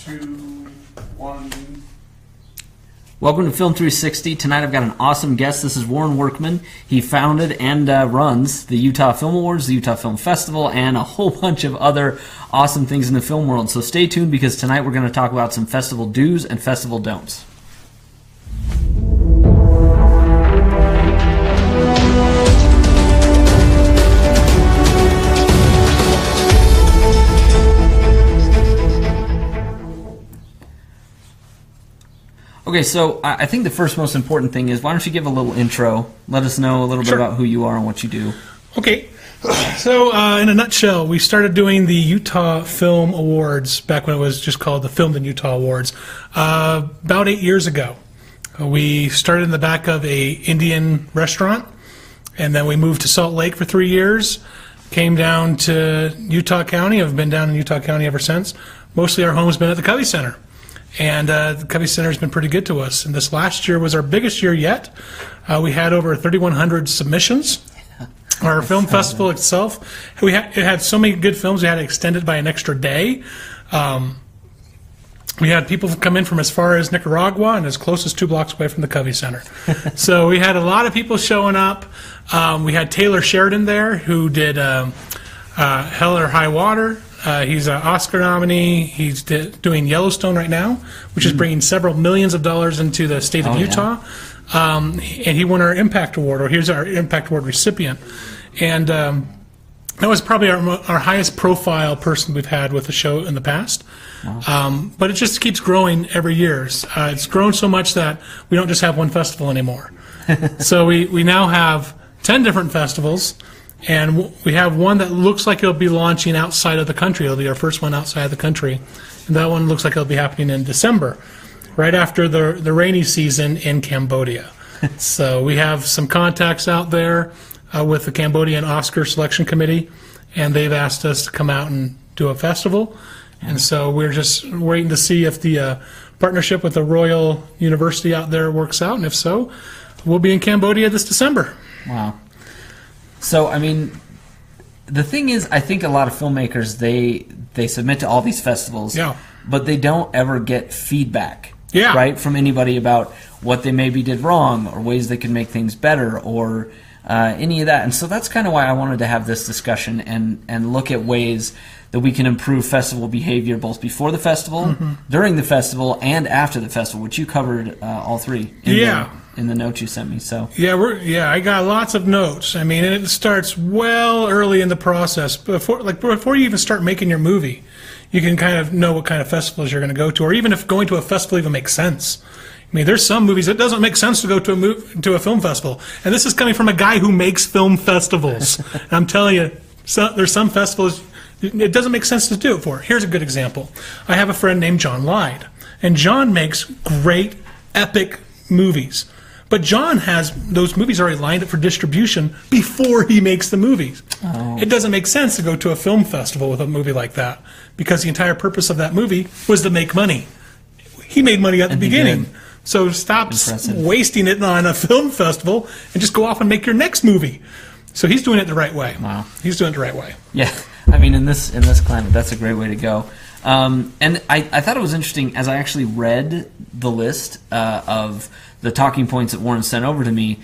2, 1. Welcome to Film 360. Tonight I've got an awesome guest. This is Workman. He founded and runs the Utah Film Awards, the Utah Film Festival, and a whole bunch of other awesome things in the film world. So stay tuned because tonight we're going to talk about some festival do's and festival don'ts. Okay, so I think the first most important thing is, why don't you give a little intro, let us know a little bit about who you are and what you do. Okay, so in a nutshell, we started doing the Utah Film Awards back when it was just called the Filmed in Utah Awards about 8 years ago. We started in the back of a Indian restaurant, and then we moved to Salt Lake for 3 years, came down to Utah County. I've been down in Utah County ever since. Mostly our home's been at the Covey Center. And the Covey Center has been pretty good to us. And this last year was our biggest year yet. We had over 3,100 submissions. Our film festival itself, it had so many good films, we had to extend it by an extra day. We had people come in from as far as Nicaragua and as close as 2 blocks away from the Covey Center. So we had a lot of people showing up. We had Taylor Sheridan there, who did Hell or High Water. He's an Oscar nominee. He's doing Yellowstone right now, which is bringing several millions of dollars into the state of Utah. Yeah. And he won our Impact Award, or he's our Impact Award recipient. And that was probably our highest profile person we've had with the show in the past. Wow. But it just keeps growing every year. It's grown so much that we don't just have one festival anymore. So we now have 10 different festivals. And we have one that looks like it'll be launching outside of the country. It'll be our first one outside of the country. And that one looks like it'll be happening in December, right after the rainy season in Cambodia. So we have some contacts out there with the Cambodian Oscar Selection Committee, and they've asked us to come out and do a festival. And so we're just waiting to see if the partnership with the Royal University out there works out, and if so, we'll be in Cambodia this December. Wow. So, I mean, the thing is, I think a lot of filmmakers, they submit to all these festivals, but they don't ever get feedback, right, from anybody about what they maybe did wrong or ways they can make things better or any of that. And so that's kind of why I wanted to have this discussion and look at ways that we can improve festival behavior both before the festival, during the festival, and after the festival, which you covered all three in the notes you sent me. So I got lots of notes. I mean, it starts well early in the process. Before you even start making your movie, you can kind of know what kind of festivals you're going to go to, or even if going to a festival even makes sense. I mean, there's some movies it doesn't make sense to go to a film festival, and this is coming from a guy who makes film festivals. And I'm telling you, there's some festivals it doesn't make sense to do it for. Here's a good example. I have a friend named John Lyde, and John makes great, epic movies. But John has those movies already lined up for distribution before he makes the movies. Oh. It doesn't make sense to go to a film festival with a movie like that, because the entire purpose of that movie was to make money. He made money at the beginning. So stop wasting it on a film festival and just go off and make your next movie. So he's doing it the right way. Wow. He's doing it the right way. Yeah. I mean, in this climate, that's a great way to go. And I thought it was interesting, as I actually read the list of the talking points that Warren sent over to me,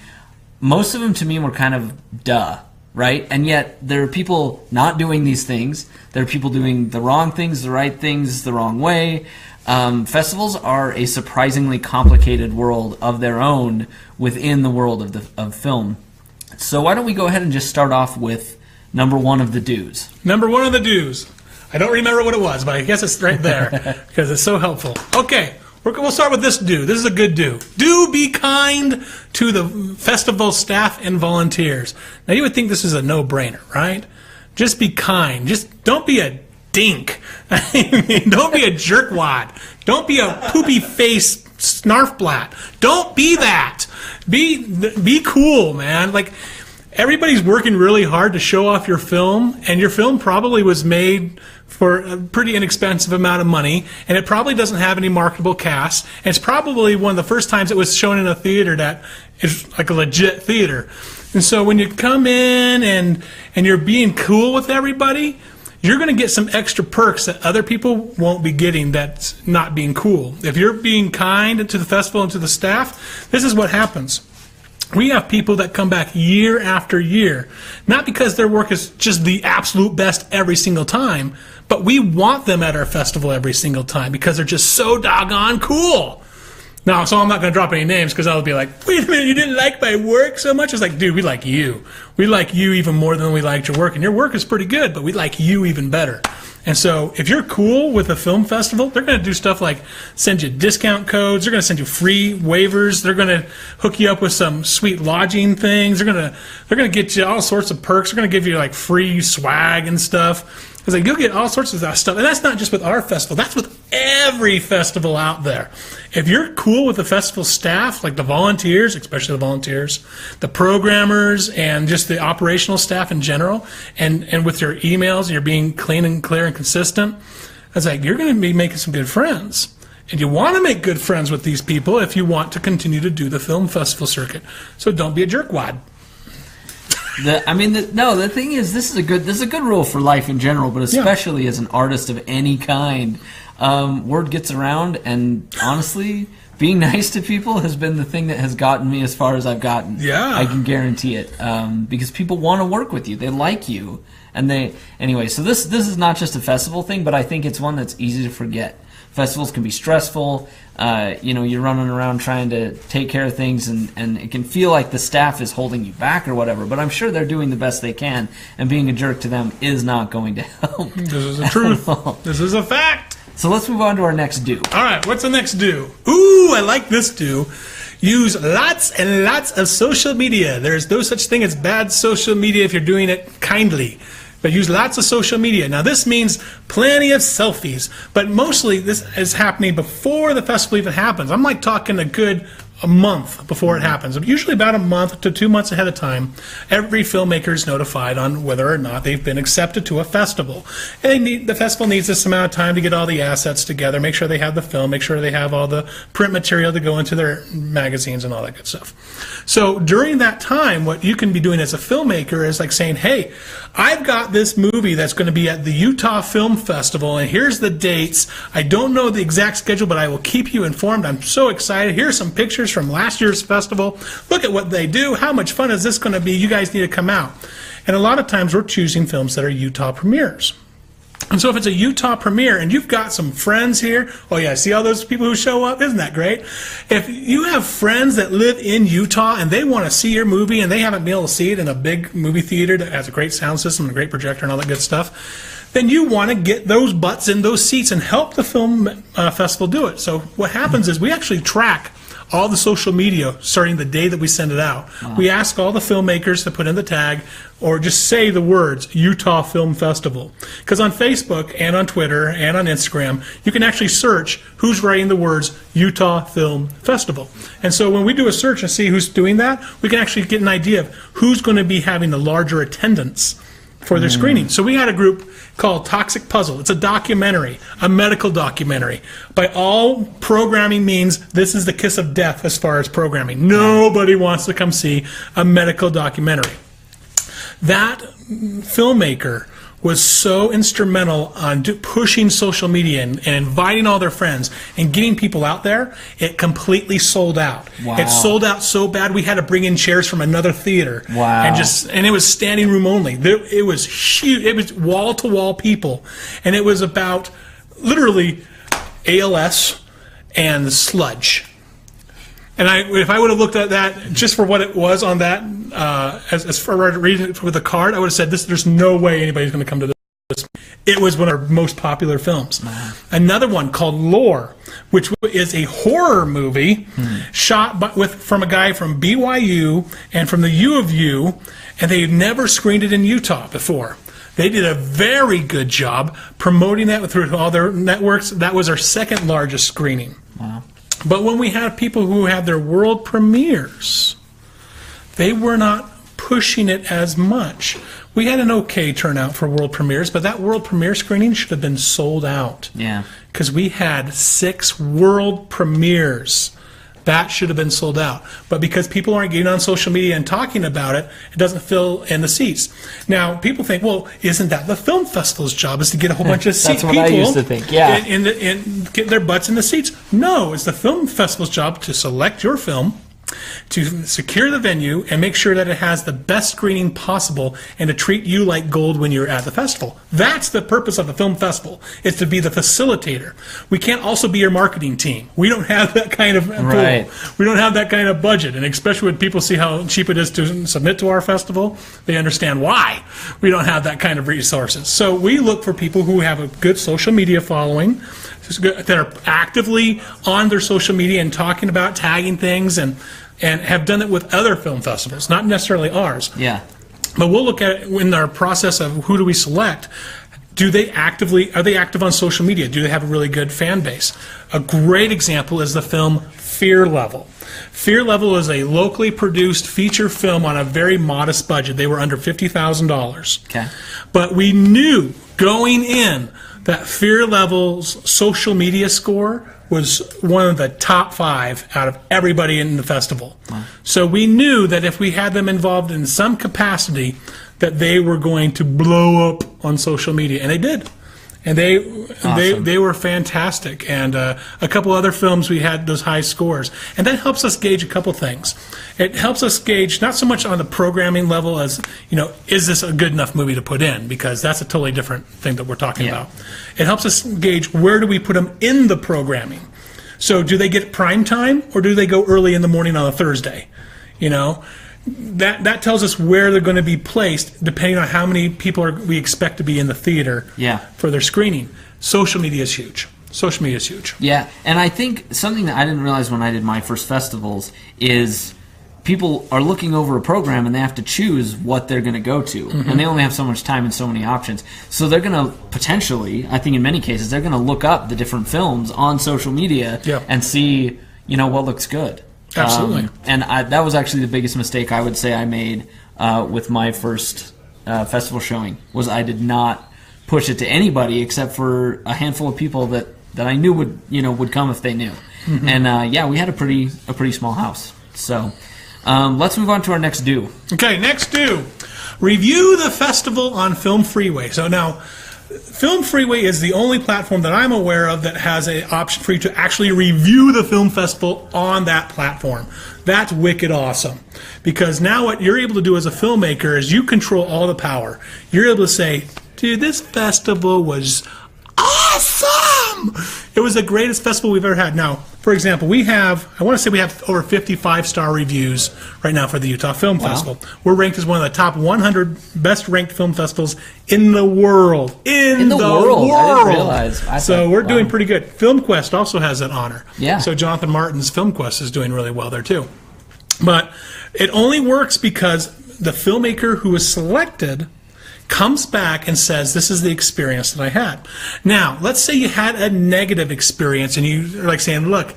most of them to me were kind of duh, right? And yet there are people not doing these things. There are people doing the wrong things, the right things, the wrong way. Festivals are a surprisingly complicated world of their own within the world of film. So why don't we go ahead and just start off with number one of the do's. Number one of the do's. I don't remember what it was, but I guess it's right there because it's so helpful. Okay, we'll start with this do. This is a good do. Do be kind to the festival staff and volunteers. Now, you would think this is a no-brainer, right? Just be kind. Just don't be a dink. I mean, don't be a jerkwad. Don't be a poopy-face snarfblat. Don't be that. Be cool, man. Like, everybody's working really hard to show off your film, and your film probably was made for a pretty inexpensive amount of money, and it probably doesn't have any marketable cast, and it's probably one of the first times it was shown in a theater that is like a legit theater. And so when you come in and you're being cool with everybody, you're going to get some extra perks that other people won't be getting that's not being cool. If you're being kind to the festival and to the staff, this is what happens. We have people that come back year after year, not because their work is just the absolute best every single time, but we want them at our festival every single time because they're just so doggone cool. Now, so I'm not going to drop any names because I'll be like, wait a minute, you didn't like my work so much? It's like, dude, we like you. We like you even more than we liked your work. And your work is pretty good, but we like you even better. And so if you're cool with a film festival, they're going to do stuff like send you discount codes. They're going to send you free waivers. They're going to hook you up with some sweet lodging things. They're going to get you all sorts of perks. They're going to give you like free swag and stuff. It's like you'll get all sorts of that stuff. And that's not just with our festival. That's with every festival out there. If you're cool with the festival staff, like the volunteers, especially the volunteers, the programmers, and just the operational staff in general, and with your emails, and you're being clean and clear and consistent, it's like you're going to be making some good friends. And you want to make good friends with these people if you want to continue to do the film festival circuit. So don't be a jerkwad. The thing is, this is a good rule for life in general, but especially as an artist of any kind. Word gets around, and honestly, being nice to people has been the thing that has gotten me as far as I've gotten. Yeah, I can guarantee it, because people want to work with you, they like you, and anyway. So this is not just a festival thing, but I think it's one that's easy to forget. Festivals can be stressful. You're running around trying to take care of things, and it can feel like the staff is holding you back or whatever. But I'm sure they're doing the best they can, and being a jerk to them is not going to help. This is the truth. This is a fact. So let's move on to our next do. All right, what's the next do? Ooh, I like this do. Use lots and lots of social media. There's no such thing as bad social media if you're doing it kindly. But use lots of social media. Now this means plenty of selfies, but mostly this is happening before the festival even happens. I'm like talking a month before it happens. Usually about a month to 2 months ahead of time, every filmmaker is notified on whether or not they've been accepted to a festival. And the festival needs this amount of time to get all the assets together, make sure they have the film, make sure they have all the print material to go into their magazines and all that good stuff. So during that time, what you can be doing as a filmmaker is like saying, hey, I've got this movie that's going to be at the Utah Film Festival, and here's the dates. I don't know the exact schedule, but I will keep you informed. I'm so excited. Here's some pictures from last year's festival. Look at what they do. How much fun is this going to be? You guys need to come out. And a lot of times we're choosing films that are Utah premieres. And so if it's a Utah premiere and you've got some friends here, oh yeah, see all those people who show up? Isn't that great? If you have friends that live in Utah and they want to see your movie and they haven't been able to see it in a big movie theater that has a great sound system and a great projector and all that good stuff, then you want to get those butts in those seats and help the film festival do it. So what happens is we actually track all the social media starting the day that we send it out. Wow. We ask all the filmmakers to put in the tag or just say the words Utah Film Festival. Because on Facebook and on Twitter and on Instagram, you can actually search who's writing the words Utah Film Festival. And so when we do a search and see who's doing that, we can actually get an idea of who's going to be having the larger attendance for their screening. So we had a group called Toxic Puzzle. It's a documentary, a medical documentary. By all programming means, this is the kiss of death as far as programming. Nobody wants to come see a medical documentary. That filmmaker was so instrumental on pushing social media and inviting all their friends and getting people out there. It completely sold out. Wow. It sold out so bad we had to bring in chairs from another theater. Wow. And it was standing room only. It was huge. It was wall to wall people, and it was about literally ALS and sludge. And if I would have looked at that just for what it was on that, as far as reading it with a card, I would have said, there's no way anybody's going to come to this. It was one of our most popular films. Wow. Another one called Lore, which is a horror movie shot from a guy from BYU and from the U of U, and they had never screened it in Utah before. They did a very good job promoting that through all their networks. That was our second largest screening. Wow. But when we had people who had their world premieres, they were not pushing it as much. We had an okay turnout for world premieres, but that world premiere screening should have been sold out. Yeah. Because we had 6 world premieres That should have been sold out. But because people aren't getting on social media and talking about it, it doesn't fill in the seats. Now, people think, well, isn't that the film festival's job, is to get a whole bunch of That's what people I used to think, yeah. and get their butts in the seats? No, it's the film festival's job to select your film, to secure the venue and make sure that it has the best screening possible, and to treat you like gold when you're at the festival. That's the purpose of the film festival, is to be the facilitator. We can't also be your marketing team. We don't have that kind of Right. pool. We don't have that kind of budget, and especially when people see how cheap it is to submit to our festival, they understand why we don't have that kind of resources. So we look for people who have a good social media following, that are actively on their social media and talking about, tagging things, and have done it with other film festivals, not necessarily ours. Yeah. But we'll look at it in our process of who do we select. Are they active on social media? Do they have a really good fan base? A great example is the film Fear Level. Fear Level is a locally produced feature film on a very modest budget. They were under $50,000. Okay. But we knew going in that Fear Level's social media score was one of the top 5 out of everybody in the festival. Wow. So we knew that if we had them involved in some capacity, that they were going to blow up on social media, and they did. And they were fantastic. And a couple other films, we had those high scores. And that helps us gauge a couple things. It helps us gauge not so much on the programming level as, is this a good enough movie to put in? Because that's a totally different thing that we're talking about. It helps us gauge where do we put them in the programming. So do they get prime time, or do they go early in the morning on a Thursday? That tells us where they're going to be placed, depending on how many people we expect to be in the theater for their screening. Social media is huge. Social media is huge. Yeah, and I think something that I didn't realize when I did my first festivals is people are looking over a program and they have to choose what they're going to go to, and they only have so much time and so many options. So they're going to potentially, I think in many cases, they're going to look up the different films on social media and see, what looks good. Absolutely. And that was actually the biggest mistake I would say I made with my first festival showing, was I did not push it to anybody except for a handful of people that I knew would come if they knew. And we had a pretty small house. So let's move on to our next do. Okay, next do. Review the festival on Film Freeway. So now, Film Freeway is the only platform that I'm aware of that has an option for you to actually review the film festival on that platform. That's wicked awesome. Because now what you're able to do as a filmmaker is you control all the power. You're able to say, dude, this festival was awesome! It was the greatest festival we've ever had. Now, for example, we have over 55-star reviews right now for the Utah Film Festival. We're ranked as one of the top 100 best-ranked film festivals in the world. In the world! I didn't realize. So we're doing pretty good. FilmQuest also has that honor. Yeah. So Jonathan Martin's FilmQuest is doing really well there, too. But it only works because the filmmaker who was selected comes back and says, this is the experience that I had. Now, let's say you had a negative experience and you're like saying, look,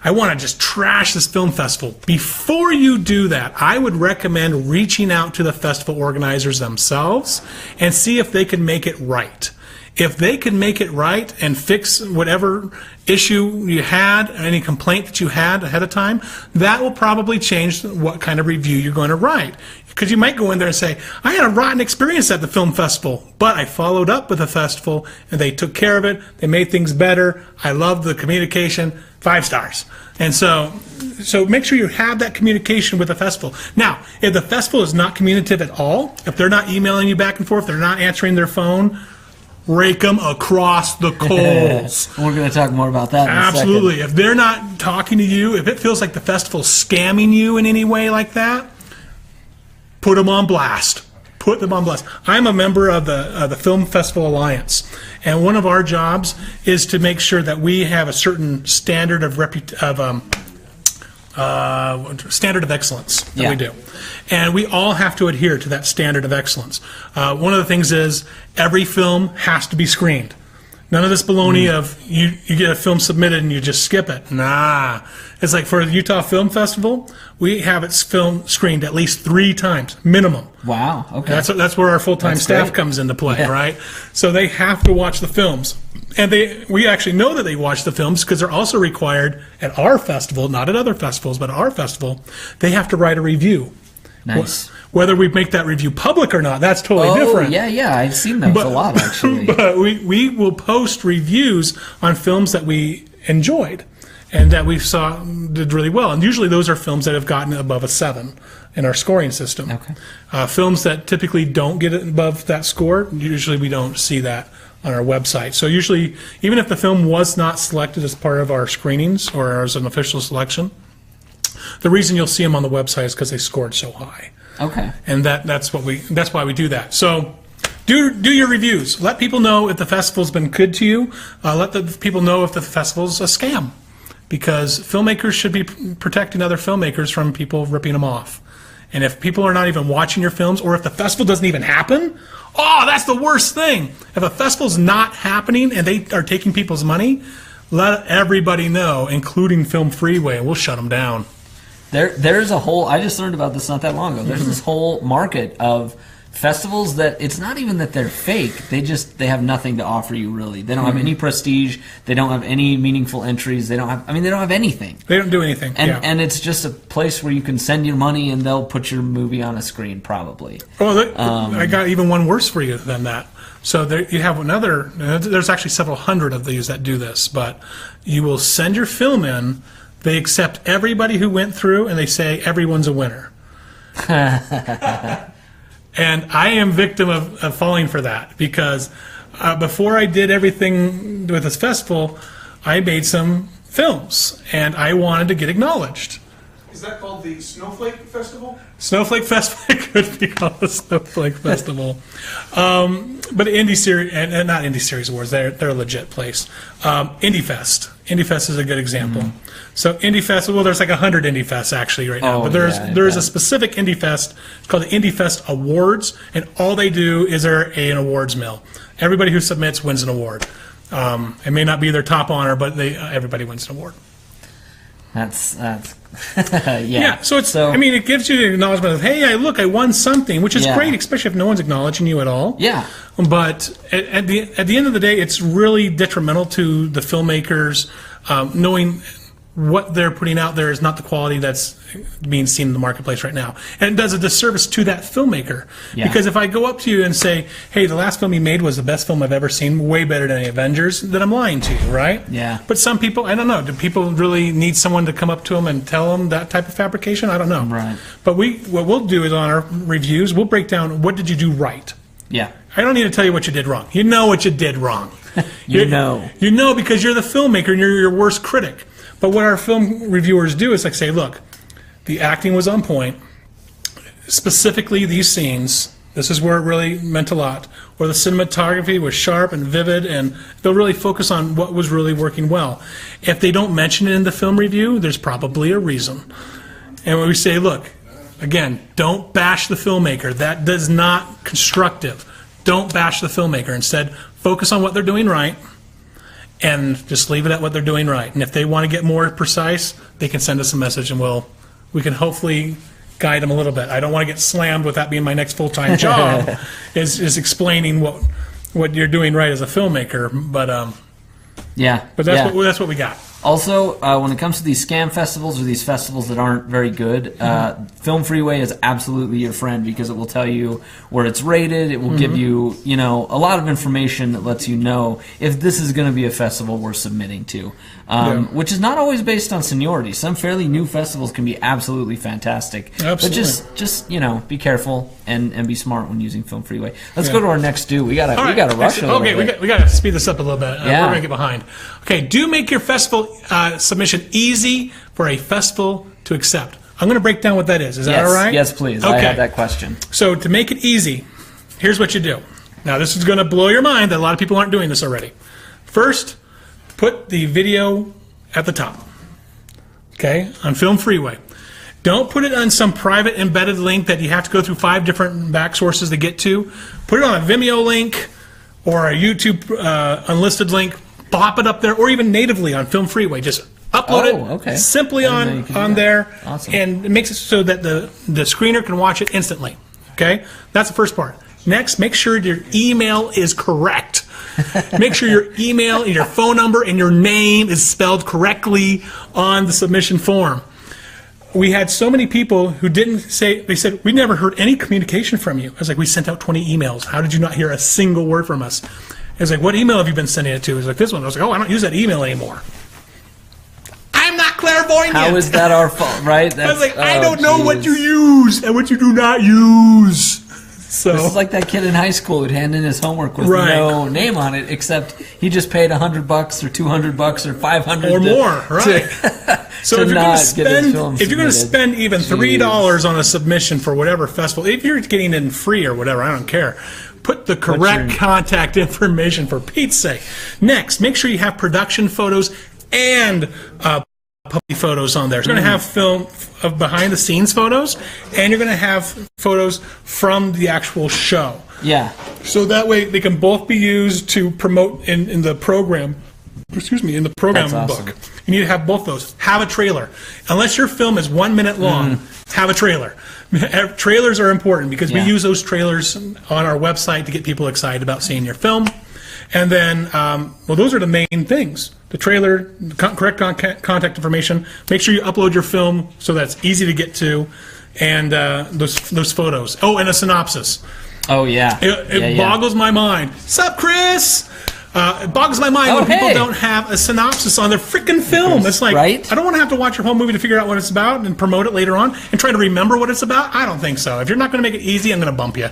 I want to just trash this film festival. Before you do that, I would recommend reaching out to the festival organizers themselves and see if they can make it right. If they can make it right and fix whatever issue you had, any complaint that you had ahead of time, that will probably change what kind of review you're going to write. Because you might go in there and say, I had a rotten experience at the film festival, but I followed up with the festival and they took care of it. They made things better. I loved the communication. 5 stars. And so make sure you have that communication with the festival. Now, if the festival is not communicative at all, if they're not emailing you back and forth, they're not answering their phone, rake them across the coals. We're going to talk more about that in a second. Absolutely. If they're not talking to you, if it feels like the festival's scamming you in any way like that, put them on blast. Put them on blast. I'm a member of the Film Festival Alliance, and one of our jobs is to make sure that we have a certain standard of standard of excellence that we do. And we all have to adhere to that standard of excellence. One of the things is every film has to be screened. None of this baloney of you get a film submitted and you just skip it. Nah. It's like for the Utah Film Festival, we have its film screened at least 3 times, minimum. Wow, okay. That's where our full-time staff comes into play, right? So they have to watch the films. And we actually know that they watch the films because they're also required at our festival, not at other festivals, but at our festival, they have to write a review. Nice. Whether we make that review public or not, that's totally different. Yeah, I've seen those a lot, actually. But we will post reviews on films that we enjoyed and that we saw did really well. And usually those are films that have gotten above a 7 in our scoring system. Okay. Films that typically don't get it above that score, usually we don't see that on our website. So usually, even if the film was not selected as part of our screenings or as an official selection, the reason you'll see them on the website is because they scored so high. Okay. And that's why we do that. So do your reviews. Let people know if the festival's been good to you. Let the people know if the festival's a scam, because filmmakers should be protecting other filmmakers from people ripping them off. And if people are not even watching your films, or if the festival doesn't even happen, that's the worst thing. If a festival's not happening and they are taking people's money, let everybody know, including Film Freeway, and we'll shut them down. There's a whole, I just learned about this not that long ago, there's this whole market of festivals that it's not even that they're fake, they have nothing to offer you, really. They don't have any prestige, they don't have any meaningful entries, they don't have anything. They don't do anything. And it's just a place where you can send your money and they'll put your movie on a screen, probably. I got even one worse for you than that. So you have another, there's actually several hundred of these that do this, but you will send your film in, they accept everybody who went through, and they say everyone's a winner. And I am victim of falling for that, because before I did everything with this festival, I made some films, and I wanted to get acknowledged. Is that called the Snowflake Festival? Snowflake Festival could be called the Snowflake Festival. But Indie Series, and not Indie Series Awards, they're a legit place. Indie Fest. Indie Fest is a good example. So Indie Fest, well, there's like 100 Indie Fests actually right now. But there's a specific Indie Fest. It's called the Indie Fest Awards, and all they do is they're an awards mill. Everybody who submits wins an award. It may not be their top honor, but everybody wins an award. That's yeah. So it gives you the acknowledgement of, hey, I won something, which is great, especially if no one's acknowledging you at all. Yeah. But at the end of the day, it's really detrimental to the filmmakers, knowing what they're putting out there is not the quality that's being seen in the marketplace right now. And it does a disservice to that filmmaker. Yeah. Because if I go up to you and say, hey, the last film you made was the best film I've ever seen, way better than the Avengers, then I'm lying to you, right? Yeah. But some people, I don't know, do people really need someone to come up to them and tell them that type of fabrication? I don't know. Right. But what we'll do is on our reviews, we'll break down what did you do right. Yeah. I don't need to tell you what you did wrong. You know what you did wrong. You know. You know, because you're the filmmaker and you're your worst critic. But what our film reviewers do is say, look, the acting was on point. Specifically, these scenes, this is where it really meant a lot. Where the cinematography was sharp and vivid, and they'll really focus on what was really working well. If they don't mention it in the film review, there's probably a reason. And when we say, look, again, don't bash the filmmaker. That is not constructive. Don't bash the filmmaker. Instead, focus on what they're doing right, and just leave it at what they're doing right. And if they want to get more precise, they can send us a message, and we can hopefully guide them a little bit. I don't want to get slammed with that being my next full-time job, is explaining what you're doing right as a filmmaker. But that's what we got. Also, when it comes to these scam festivals or these festivals that aren't very good, Film Freeway is absolutely your friend, because it will tell you where it's rated. It will give you, a lot of information that lets you know if this is going to be a festival worth submitting to, which is not always based on seniority. Some fairly new festivals can be absolutely fantastic. Absolutely. But just be careful and be smart when using Film Freeway. Let's go to our next do. We got to rush a little bit. We got to speed this up a little bit. Yeah. We're going to get behind. Okay, do make your festival submission easy for a festival to accept. I'm going to break down what that is. Is that all right? Yes, please. Okay. I had that question. So to make it easy, here's what you do. Now, this is going to blow your mind that a lot of people aren't doing this already. First, put the video at the top, okay, on Film Freeway. Don't put it on some private embedded link that you have to go through 5 different back sources to get to. Put it on a Vimeo link or a YouTube unlisted link. Plop it up there, or even natively on Film Freeway. Just upload it simply on there, and it makes it so that the screener can watch it instantly. Okay, that's the first part. Next, make sure your email is correct. Make sure your email and your phone number and your name is spelled correctly on the submission form. We had so many people who didn't say, they said, we never heard any communication from you. I was like, we sent out 20 emails. How did you not hear a single word from us? I was like, what email have you been sending it to? It was like, this one. I was like, oh, I don't use that email anymore. I'm not clairvoyant. How is that our fault, right? I was like, I don't know what you use and what you do not use. So this is like that kid in high school who'd hand in his homework with no name on it, except he just paid $100 or $200 or $500 or more, right? So if you're going to spend even $3 on a submission for whatever festival, if you're getting it in free or whatever, I don't care. Put the correct contact information for Pete's sake. Next, make sure you have production photos and public photos on there. So you're going to have film of behind-the-scenes photos, and you're going to have photos from the actual show. Yeah. So that way they can both be used to promote in the program. Excuse me, in the program book. You need to have both those. Have a trailer. Unless your film is 1 minute long, have a trailer. Trailers are important because we use those trailers on our website to get people excited about seeing your film. And then, well, those are the main things. The trailer, correct contact information. Make sure you upload your film so that's easy to get to, and those photos. Oh, and a synopsis. Oh, yeah. It boggles my mind. Sup, Chris? It boggles my mind when people don't have a synopsis on their freaking film. It's like, I don't want to have to watch your whole movie to figure out what it's about and promote it later on and try to remember what it's about. I don't think so. If you're not going to make it easy, I'm going to bump you.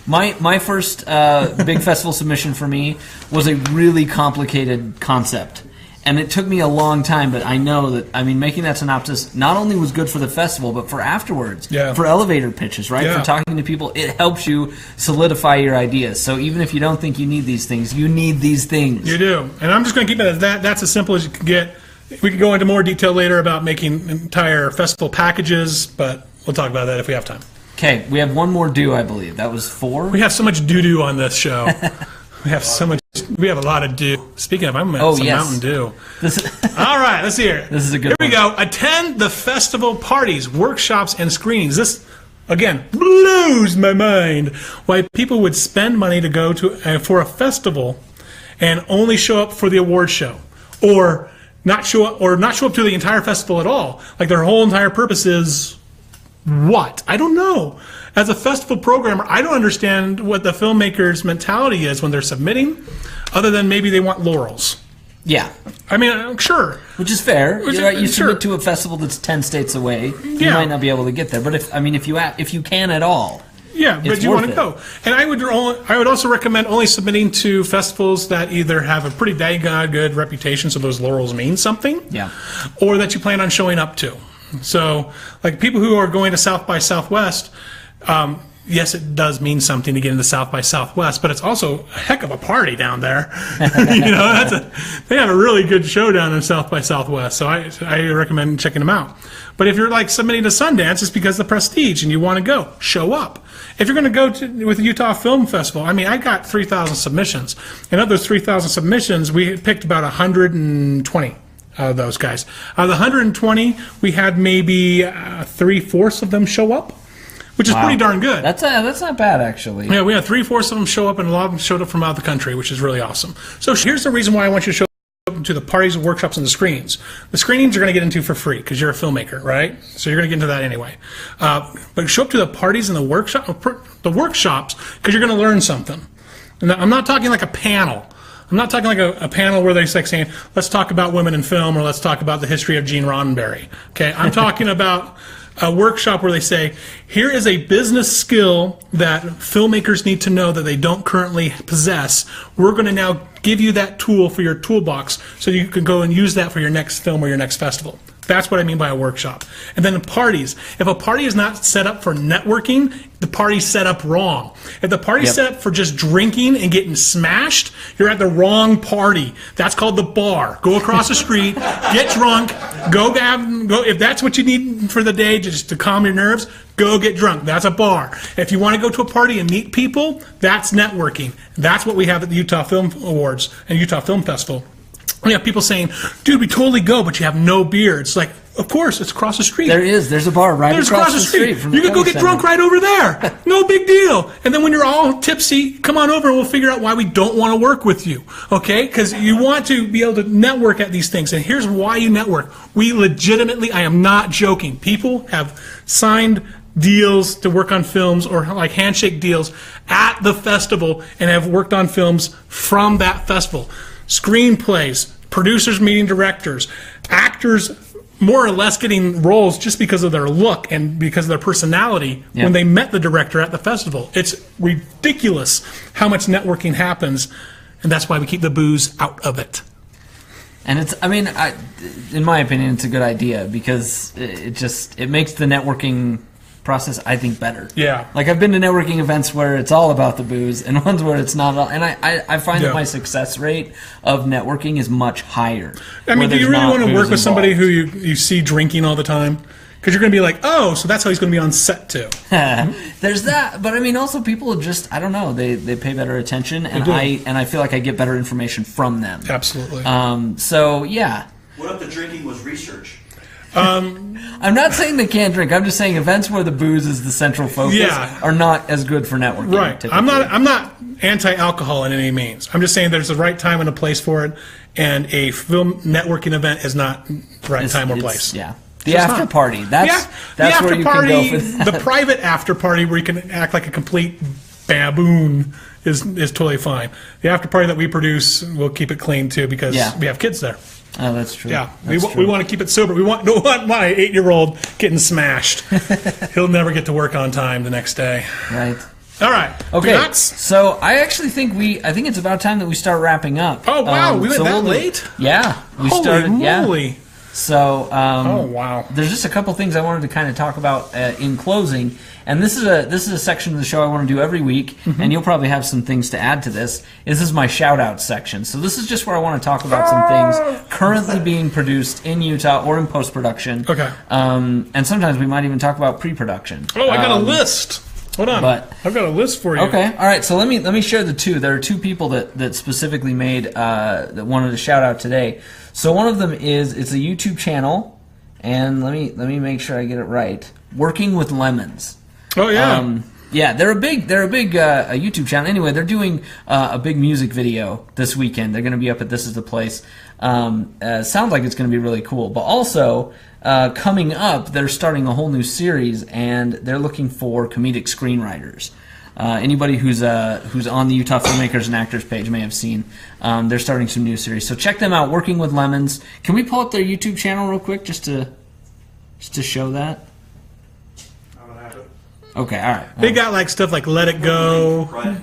My first big festival submission for me was a really complicated concept. And it took me a long time, but I know that, I mean, making that synopsis not only was good for the festival, but for afterwards, for elevator pitches, right? For talking to people, it helps you solidify your ideas. So even if you don't think you need these things, you need these things. You do. And I'm just going to keep it as that. That's as simple as you can get. We can go into more detail later about making entire festival packages, but we'll talk about that if we have time. Okay, we have one more do, I believe. That was 4? We have so much doo-doo on this show. We have so much. We have a lot of do. Speaking of, I'm at some Mountain Dew. All right, let's hear it. This is a good one. Here we go. Attend the festival parties, workshops, and screenings. This, again, blows my mind. Why people would spend money to go to for a festival and only show up for the award show, or not show up to the entire festival at all. Like their whole entire purpose is what? I don't know. As a festival programmer, I don't understand what the filmmaker's mentality is when they're submitting, other than maybe they want laurels. Yeah. I mean, sure. Which is fair. You submit to a festival that's 10 states away, you might not be able to get there. But if you can at all, but you want to go. And I would also recommend only submitting to festivals that either have a pretty dang good reputation, so those laurels mean something, or that you plan on showing up to. So, like people who are going to South by Southwest, yes, it does mean something to get into South by Southwest, but it's also a heck of a party down there. They have a really good show down in South by Southwest, so I recommend checking them out. But if you're like submitting to Sundance, it's because of the prestige and you want to go, show up. If you're going to go with the Utah Film Festival, I mean, I got 3,000 submissions, and of those 3,000 submissions, we picked about 120. Out of those guys. Out of the 120, we had maybe 3/4 of them show up, which is pretty darn good. That's not bad, actually. Yeah, we had 3/4 of them show up, and a lot of them showed up from out of the country, which is really awesome. So here's the reason why I want you to show up to the parties, workshops, and the screenings. The screenings you're going to get into for free because you're a filmmaker, right? So you're going to get into that anyway. But show up to the parties and the workshops because you're going to learn something. And I'm not talking like a panel. I'm not talking like a panel where they're like saying, let's talk about women in film or let's talk about the history of Gene Roddenberry. Okay, I'm talking about a workshop where they say, here is a business skill that filmmakers need to know that they don't currently possess. We're going to now give you that tool for your toolbox so you can go and use that for your next film or your next festival. That's what I mean by a workshop. And then the parties. If a party is not set up for networking, the party's set up wrong. If the party's set up for just drinking and getting smashed, you're at the wrong party. That's called the bar. Go across the street, get drunk, go. If that's what you need for the day, just to calm your nerves, go get drunk. That's a bar. If you want to go to a party and meet people, that's networking. That's what we have at the Utah Film Awards and Utah Film Festival. We have people saying, dude, we totally go, but you have no beer. It's like, Of course, it's across the street. There's a bar right across the street from the You can go Covey get drunk Center. right over there. No big deal. And then when you're all tipsy, come on over and we'll figure out why we don't want to work with you. Okay? Because you want to be able to network at these things. And here's why you network. We legitimately, I am not joking, people have signed deals to work on films or like handshake deals at the festival and have worked on films from that festival. Screenplays, producers meeting directors, actors more or less getting roles just because of their look and because of their personality when they met the director at the festival. It's ridiculous how much networking happens, and that's why we keep the booze out of it. And it's, I mean, in my opinion, it's a good idea because it makes the networking process, I think, better. Yeah. Like, I've been to networking events where it's all about the booze and ones where it's not all. And I find that my success rate of networking is much higher. I mean, do you really want to work with somebody who you see drinking all the time? Because you're going to be like, oh, so that's how he's going to be on set too. There's that, but I mean, also people just, I don't know, they pay better attention, and I feel like I get better information from them. Absolutely. So yeah. What if the drinking was research? I'm not saying they can't drink. I'm just saying events where the booze is the central focus are not as good for networking. Right. Typically. I'm not anti-alcohol in any means. I'm just saying there's a right time and a place for it, and a film networking event is not the right time or place. Yeah. The after party. That's where you can go for that. The private after party where you can act like a complete baboon is totally fine. The after party that we produce, we'll keep it clean too because we have kids there. Oh, that's true. Yeah, we want to keep it sober. We don't want my 8-year-old getting smashed. He'll never get to work on time the next day. Right. All right. Okay. So I actually think think it's about time that we start wrapping up. Oh wow, we went that late? Yeah, we Holy started. moly. Yeah. So oh wow, there's just a couple things I wanted to kind of talk about in closing, and this is a section of the show I want to do every week, and you'll probably have some things to add to this. This is my shout out section. So this is just where I want to talk about some things currently being produced in Utah or in post production. Okay. And sometimes we might even talk about pre-production. Oh, I got a list. Hold on, I've got a list for you. Okay, all right. So let me share the two. There are two people that specifically made that wanted to shout out today. So one of them it's a YouTube channel, and let me make sure I get it right. Working with Lemons. Oh yeah. Yeah, they're a big a YouTube channel. Anyway, they're doing a big music video this weekend. They're going to be up at This Is the Place. Sounds like it's going to be really cool. But also, coming up, they're starting a whole new series, and they're looking for comedic screenwriters. Anybody who's on the Utah Filmmakers and Actors page may have seen. They're starting some new series. So check them out, Working with Lemons. Can we pull up their YouTube channel real quick just to show that? Okay, all right. They got like stuff like Let It Go. A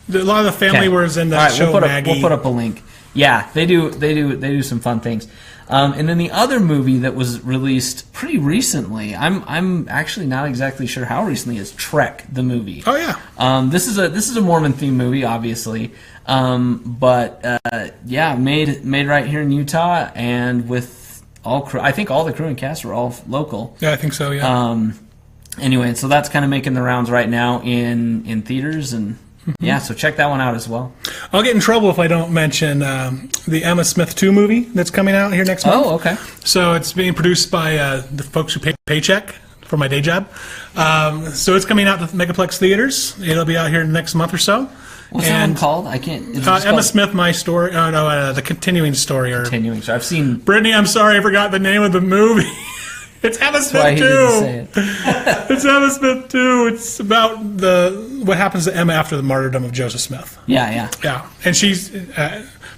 lot of the family was in the show Maggie. We'll put up a link. Yeah, they do some fun things. And then the other movie that was released pretty recently, I'm actually not exactly sure how recently, is Trek the movie. Oh yeah. This is a Mormon themed movie, obviously. But made right here in Utah, and with all crew. I think all the crew and cast were all local. Yeah, I think so. Yeah. Anyway, so that's kind of making the rounds right now in theaters, and so check that one out as well. I'll get in trouble if I don't mention the Emma Smith 2 movie that's coming out here next month. Oh, okay. So it's being produced by the folks who pay Paycheck for my day job. So it's coming out to Megaplex theaters. It'll be out here next month or so. What's that one called? I can't. Emma Smith, My Story. Oh no, the continuing story. Continuing. So I've seen. Brittany, I'm sorry, I forgot the name of the movie. It's Emma Smith 2. It's Emma Smith 2. It's about what happens to Emma after the martyrdom of Joseph Smith. Yeah. And she's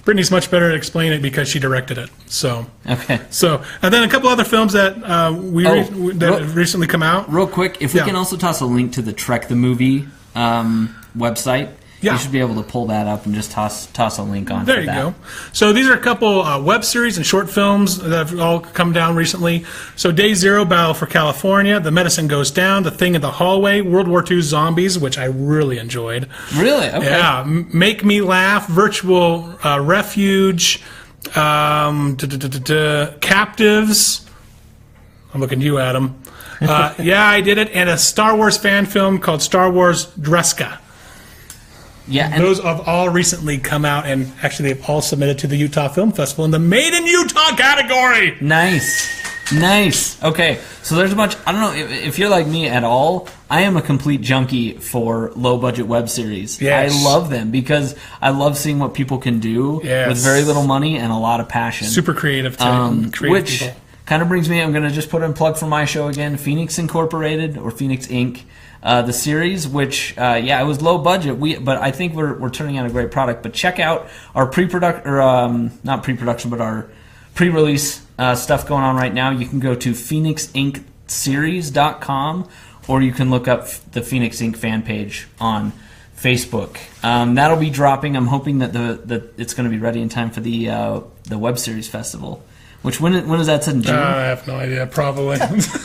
Brittany's much better at explaining it because she directed it. So okay. So and then a couple other films that have recently come out. Real quick, if we can also toss a link to the Trek the movie website. Yeah. You should be able to pull that up and just toss a link on. There you go. So these are a couple web series and short films that have all come down recently. So Day Zero, Battle for California, The Medicine Goes Down, The Thing in the Hallway, World War II Zombies, which I really enjoyed. Really? Okay. Yeah. Make Me Laugh, Virtual Refuge, Captives. I'm looking at you, Adam. Yeah, I did it. And a Star Wars fan film called Star Wars Dreska. Yeah, and those have all recently come out, and actually they've all submitted to the Utah Film Festival in the Made in Utah category. Nice. Nice. Okay, so there's a bunch. I don't know if you're like me at all. I am a complete junkie for low budget web series. Yes. I love them because I love seeing what people can do Yes. with very little money and a lot of passion. Super creative, too. Creative Which people. kind of brings me. I'm going to just put in a plug for my show again, Phoenix Incorporated or Phoenix Inc. The series, which it was low budget. But I think we're turning out a great product. But check out our not pre-production, but our pre-release stuff going on right now. You can go to phoenixinc.series.com, or you can look up the Phoenix Inc. fan page on Facebook. That'll be dropping. I'm hoping that it's going to be ready in time for the Web Series Festival. Which when is that set in June? I have no idea. Probably.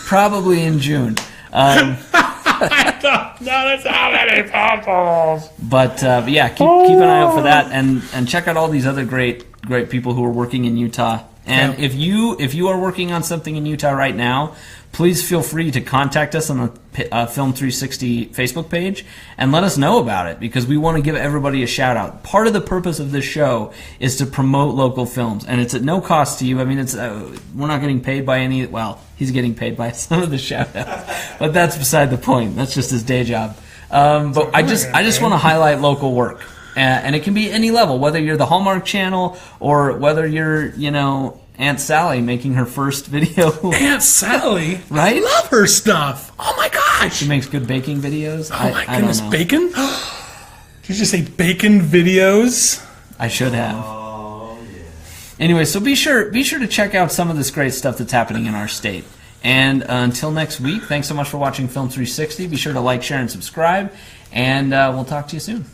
Probably in June. That's how many popples. But yeah, keep an eye out for that, and check out all these other great people who are working in Utah. And if you are working on something in Utah right now, please feel free to contact us on the Film 360 Facebook page and let us know about it, because we want to give everybody a shout out. Part of the purpose of this show is to promote local films, and it's at no cost to you. I mean, it's we're not getting paid by any. Well, he's getting paid by some of the shout outs, but that's beside the point. That's just his day job. But I just want to highlight local work. And it can be any level, whether you're the Hallmark Channel or whether you're, Aunt Sally making her first video. Aunt Sally? Right? I love her stuff. Oh my gosh. She makes good baking videos. Oh my goodness, I don't know. bacon? Did you just say bacon videos? I should have. Anyway, so be sure to check out some of this great stuff that's happening in our state. And until next week, thanks so much for watching Film 360. Be sure to like, share, and subscribe. And we'll talk to you soon.